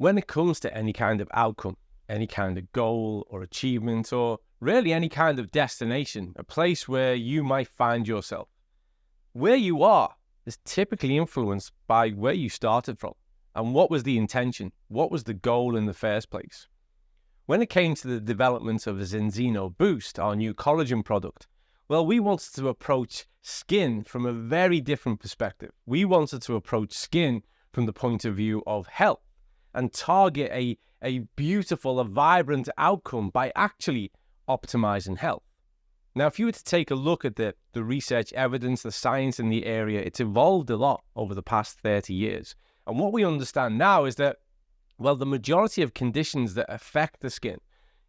When it comes to any kind of outcome, any kind of goal or achievement, or really any kind of destination, a place where you might find yourself, where you are is typically influenced by where you started from and what was the intention, what was the goal in the first place. When it came to the development of Zinzina Boozt, our new collagen product, well, we wanted to approach skin from a very different perspective. We wanted to approach skin from the point of view of health and target a beautiful, a vibrant outcome by actually optimizing health. Now, if you were to take a look at the research evidence, the science in the area, it's evolved a lot over the past 30 years. And what we understand now is that, well, the majority of conditions that affect the skin,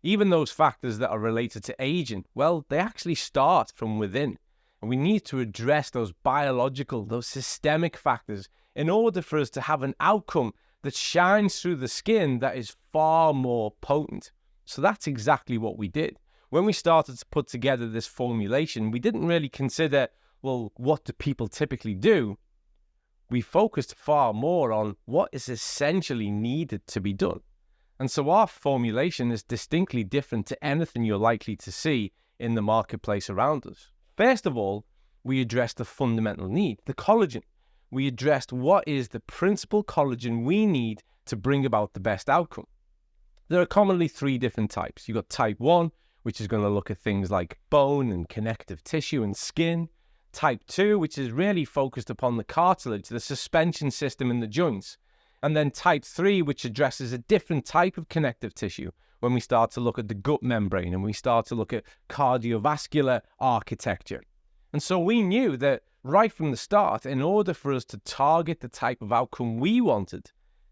even those factors that are related to aging, well, they actually start from within. And we need to address those biological, those systemic factors in order for us to have an outcome that shines through the skin that is far more potent. So that's exactly what we did. When we started to put together this formulation, we didn't really consider, well, what do people typically do? We focused far more on what is essentially needed to be done. And so our formulation is distinctly different to anything you're likely to see in the marketplace around us. First of all, we addressed the fundamental need, the collagen. We addressed what is the principal collagen we need to bring about the best outcome. There are commonly three different types. You've got type 1, which is going to look at things like bone and connective tissue and skin. Type 2, which is really focused upon the cartilage, the suspension system in the joints. And then type 3, which addresses a different type of connective tissue when we start to look at the gut membrane and we start to look at cardiovascular architecture. And so we knew that right from the start, in order for us to target the type of outcome we wanted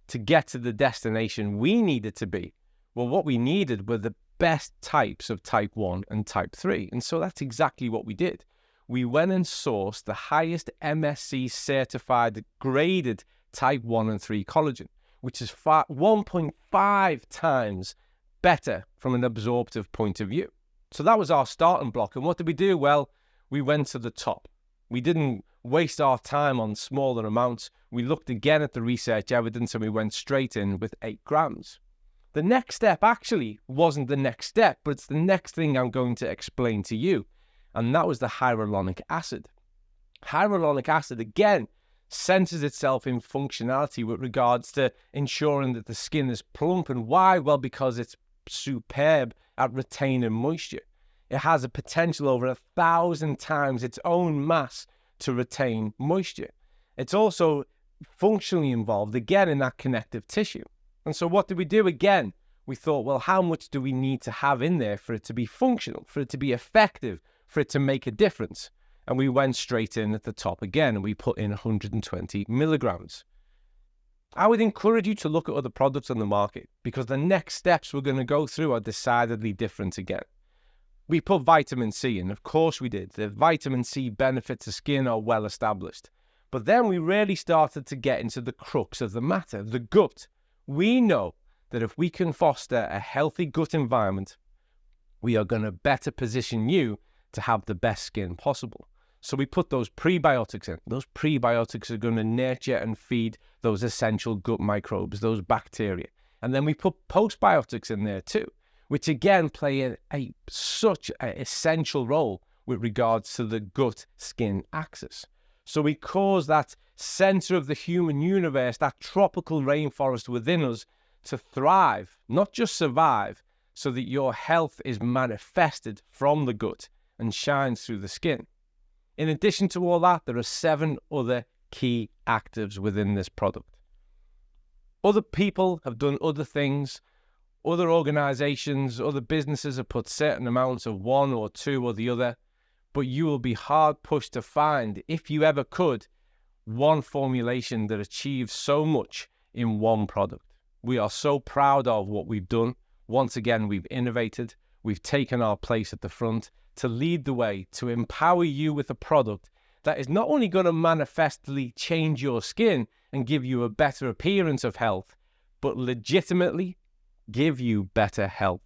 to get to the destination we needed to be, well, what we needed were the best types of type 1 and type 3. And so that's exactly what we did. We went and sourced the highest MSC certified graded type 1 and 3 collagen, which is 1.5 times better from an absorptive point of view. So that was our starting block. And what did we do? Well, we went to the top. We didn't waste our time on smaller amounts. We looked again at the research evidence and we went straight in with 8 grams. The next step actually wasn't the next step, but it's the next thing I'm going to explain to you. And that was the hyaluronic acid. Hyaluronic acid, again, centers itself in functionality with regards to ensuring that the skin is plump. And why? Well, because it's superb at retaining moisture. It has a potential over 1,000 times its own mass to retain moisture. It's also functionally involved, again, in that connective tissue. And so what did we do? Again, we thought, well, how much do we need to have in there for it to be functional, for it to be effective, for it to make a difference? And we went straight in at the top again, and we put in 120 milligrams. I would encourage you to look at other products on the market because the next steps we're going to go through are decidedly different again. We put vitamin C in, of course we did. The vitamin C benefits to skin are well established. But then we really started to get into the crux of the matter, the gut. We know that if we can foster a healthy gut environment, we are going to better position you to have the best skin possible. So we put those prebiotics in. Those prebiotics are going to nurture and feed those essential gut microbes, those bacteria. And then we put postbiotics in there too, which again play such an essential role with regards to the gut-skin axis. So we cause that center of the human universe, that tropical rainforest within us, to thrive, not just survive, so that your health is manifested from the gut and shines through the skin. In addition to all that, there are 7 other key actives within this product. Other people have done other things. Other organizations, other businesses have put certain amounts of one or two or the other, but you will be hard pushed to find, if you ever could, one formulation that achieves so much in one product. We are so proud of what we've done. Once again, we've innovated. We've taken our place at the front to lead the way, to empower you with a product that is not only going to manifestly change your skin and give you a better appearance of health, but legitimately give you better health.